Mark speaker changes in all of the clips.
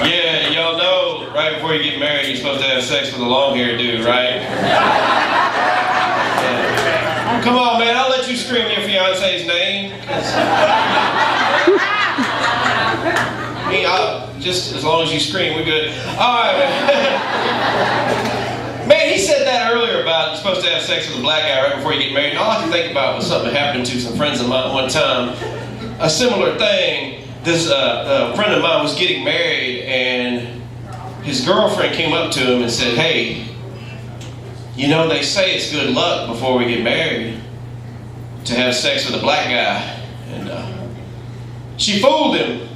Speaker 1: Yeah, y'all know right before you get married, you're supposed to have sex with a long-haired dude, right? Yeah. Come on, man, I'll let you scream your fiance's name. Just as long as you scream, we're good. All right, man. Man, he said that earlier about you're supposed to have sex with a black guy right before you get married. And all I can think about was something that happened to some friends of mine one time. A similar thing. This friend of mine was getting married, and his girlfriend came up to him and said, "Hey, you know they say it's good luck before we get married to have sex with a black guy." And she fooled him,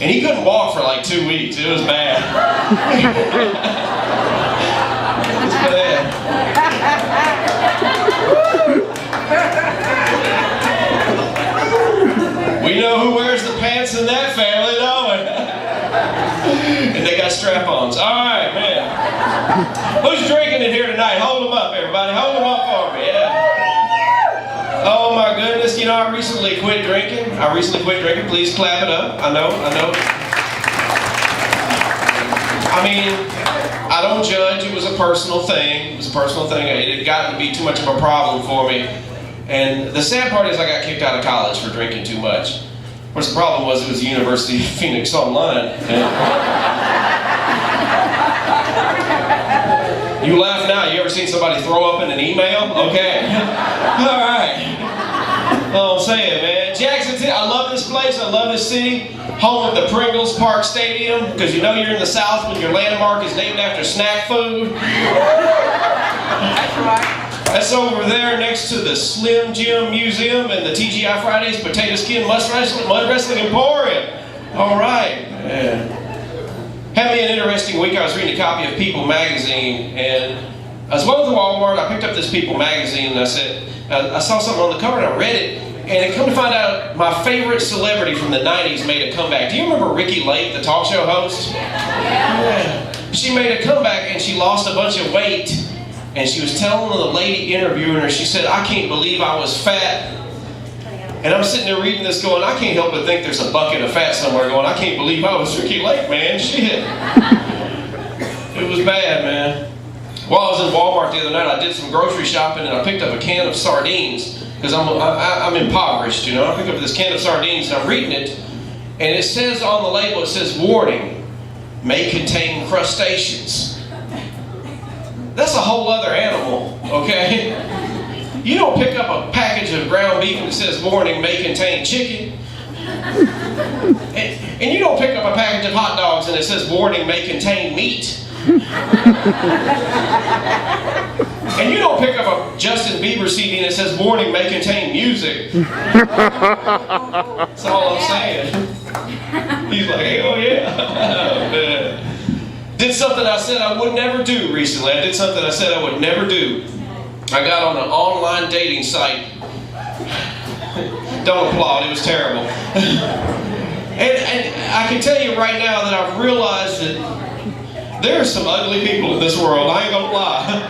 Speaker 1: and he couldn't walk for like 2 weeks. It was bad. It was bad. We know who wears the pants in that family, don't we? And they got strap-ons. All right, man. Who's drinking in here tonight? Hold them up, everybody. Hold them up for me, yeah. Oh, my goodness. You know, I recently quit drinking. Please clap it up. I know. I mean, I don't judge. It was a personal thing. It had gotten to be too much of a problem for me. And the sad part is I got kicked out of college for drinking too much. Of course, the problem was it was the University of Phoenix Online. You laugh now. You ever seen somebody throw up in an email? Okay. All right. Oh, say it, man. Jackson, I love this place. I love this city. Home of the Pringles Park Stadium. Because you know you're in the South when your landmark is named after snack food.
Speaker 2: That's right.
Speaker 1: That's over there next to the Slim Jim Museum and the TGI Fridays Potato Skin Mud Wrestling Emporium. All right. Yeah. Had me an interesting week. I was reading a copy of People magazine, and I was going to Walmart. I picked up this People magazine, and I saw something on the cover, and I read it, and it come to find out my favorite celebrity from the 90s made a comeback. Do you remember Ricky Lake, the talk show host? Yeah. She made a comeback, and she lost a bunch of weight. And she was telling the lady interviewing her, she said, "I can't believe I was fat." And I'm sitting there reading this going, I can't help but think there's a bucket of fat somewhere going, I can't believe I was Ricky Lake, man. Shit. It was bad, man. While I was in Walmart the other night, I did some grocery shopping and I picked up a can of sardines. Because I'm impoverished, you know. I picked up this can of sardines and I'm reading it. And it says on the label, it says, "Warning, may contain crustaceans." That's a whole other animal, okay? You don't pick up a package of ground beef that says "warning, may contain chicken." And you don't pick up a package of hot dogs and it says "warning, may contain meat." And you don't pick up a Justin Bieber CD and it says "warning, may contain music." That's all I'm saying. He's like, "Oh yeah." Oh, man. Did something I said I would never do recently. I did something I said I would never do. I got on an online dating site. Don't applaud, it was terrible. And I can tell you right now that I've realized that there are some ugly people in this world, I ain't gonna lie.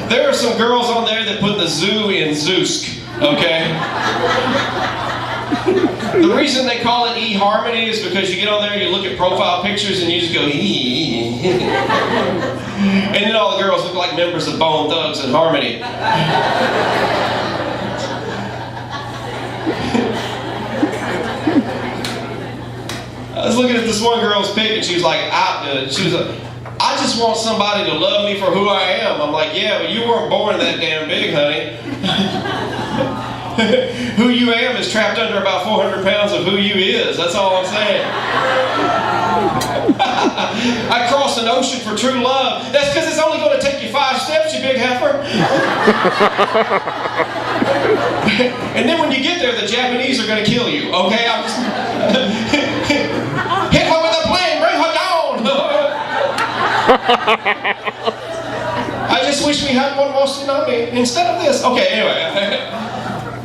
Speaker 1: There are some girls on there that put the zoo in Zoosk, okay? The reason they call it eHarmony is because you get on there, you look at profile pictures, and you just go, "Ee." And then all the girls look like members of Bone Thugs and Harmony. I was looking at this one girl's pic, and she was like, "I just want somebody to love me for who I am." I'm like, "Yeah, but you weren't born that damn big, honey." Who you am is trapped under about 400 pounds of who you is. That's all I'm saying. I crossed an ocean for true love. That's because it's only going to take you 5 steps, you big heifer. And then when you get there, the Japanese are going to kill you. Okay? I'm just... Hit her with a plane. Bring her down. I just wish we had one more tsunami instead of this. Okay, anyway.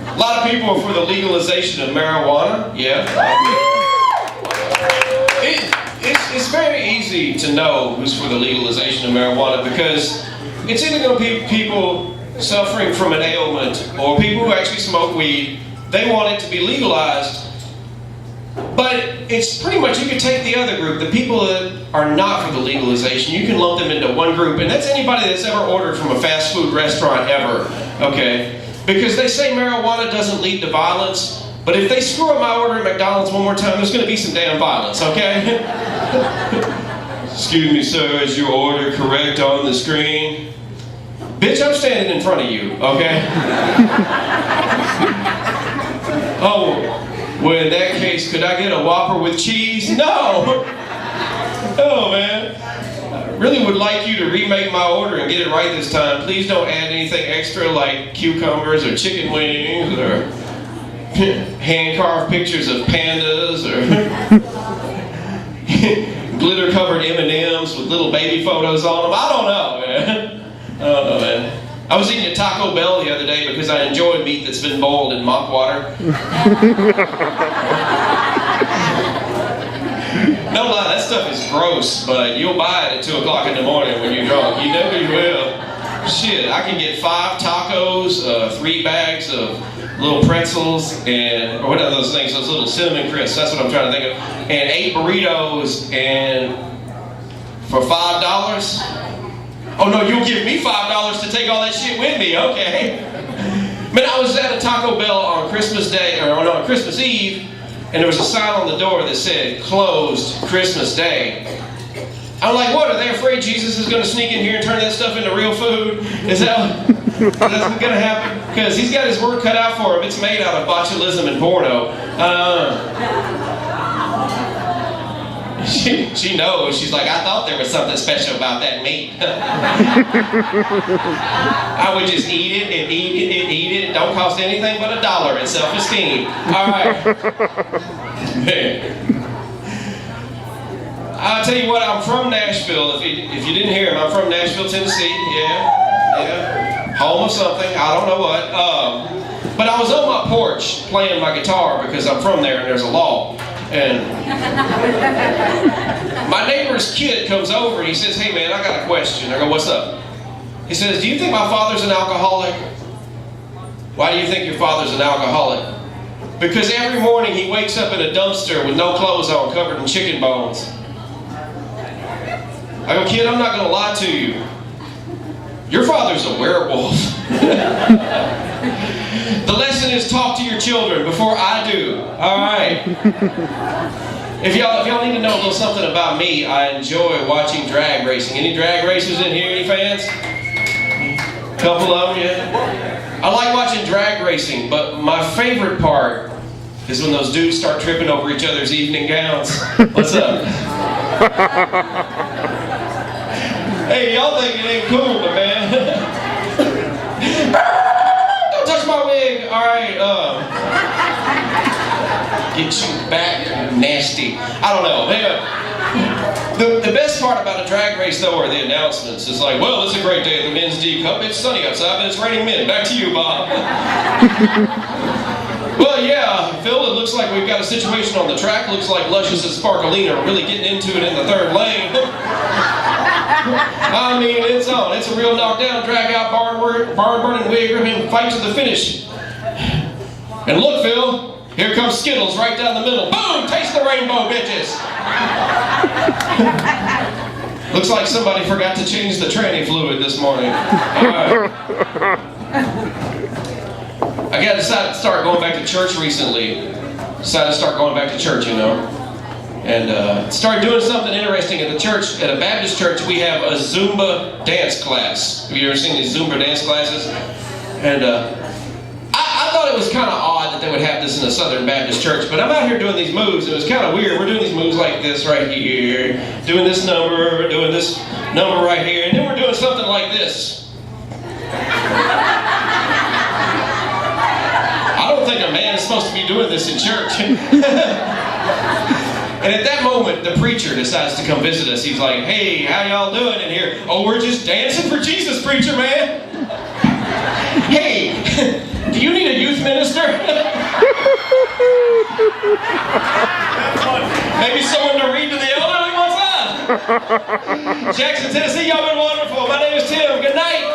Speaker 1: A lot of people are for the legalization of marijuana. Yeah. It's very easy to know who's for the legalization of marijuana because it's either going to be people suffering from an ailment or people who actually smoke weed. They want it to be legalized. But it's pretty much, you can take the other group, the people that are not for the legalization, you can lump them into one group, and that's anybody that's ever ordered from a fast food restaurant ever, okay? Because they say marijuana doesn't lead to violence, but if they screw up my order at McDonald's one more time, there's going to be some damn violence, okay? Excuse me, sir, is your order correct on the screen? Bitch, I'm standing in front of you, okay? Oh, well, in that case, could I get a Whopper with cheese? No! Oh, man. I really would like you to remake my order and get it right this time. Please don't add anything extra like cucumbers or chicken wings or hand-carved pictures of pandas or glitter-covered M&Ms with little baby photos on them. I don't know, man. I don't know, man. I was eating at Taco Bell the other day because I enjoy meat that's been boiled in mop water. No lie, that stuff is gross, but you'll buy it at 2 o'clock in the morning when you're drunk. You know you will. Shit, I can get 5 tacos, 3 bags of little pretzels, and or what are those things? Those little cinnamon crisps. That's what I'm trying to think of. And 8 burritos, and for $5. Oh no, you'll give me $5 to take all that shit with me, okay? Man, I was at a Taco Bell on Christmas Day, or on Christmas Eve, and there was a sign on the door that said, closed Christmas Day. I'm like, what, are they afraid Jesus is going to sneak in here and turn that stuff into real food? Is that what's going to happen? Because he's got his work cut out for him. It's made out of botulism and porno. She knows. She's like, I thought there was something special about that meat. I would just eat it and eat it and eat it. It don't cost anything but $1 in self-esteem. All right. Man. I'll tell you what, I'm from Nashville. If you didn't hear him, I'm from Nashville, Tennessee. Yeah. Home of something. I don't know what. But I was on my porch playing my guitar because I'm from there and there's a law. And my neighbor's kid comes over and he says, hey man, I got a question. I go, what's up? He says, do you think my father's an alcoholic? Why do you think your father's an alcoholic? Because every morning he wakes up in a dumpster with no clothes on, covered in chicken bones. I go, kid, I'm not going to lie to you. Your father's a werewolf. The lesson is talk to your children before I do. All right. If y'all need to know a little something about me, I enjoy watching drag racing. Any drag racers in here? Any fans? Couple of them, yeah. I like watching drag racing, but my favorite part is when those dudes start tripping over each other's evening gowns. What's up? Hey, y'all think it ain't cool, but man. Don't touch my wig. All right, get you back, nasty. I don't know. The best part about a drag race, though, are the announcements. It's like, well, it's a great day at the Men's D Cup. It's sunny outside, but it's raining men. Back to you, Bob. Well, yeah, Phil, it looks like we've got a situation on the track. Looks like Luscious and Sparkleina are really getting into it in the 3rd lane. I mean, it's on. It's a real knockdown, drag-out, barn-burning, wig-ripping fight to the finish. And look, Phil, here comes Skittles right down the middle. Boom! Taste the rainbow, bitches! Looks like somebody forgot to change the tranny fluid this morning. All right. I decided to start going back to church recently. Decided to start going back to church, you know. And started doing something interesting at the church. At a Baptist church, we have a Zumba dance class. Have you ever seen these Zumba dance classes? And I thought it was kind of odd that they would have this in a Southern Baptist church, but I'm out here doing these moves, and it was kind of weird. We're doing these moves like this right here, doing this number, doing this number right here, and then we're doing something like this. I don't think a man is supposed to be doing this in church. And at that moment, the preacher decides to come visit us. He's like, hey, how y'all doing in here? Oh, we're just dancing for Jesus, preacher man. Hey, do you need a youth minister? Maybe someone to read to the elderly? What's up? Jackson, Tennessee, y'all been wonderful. My name is Tim. Good night.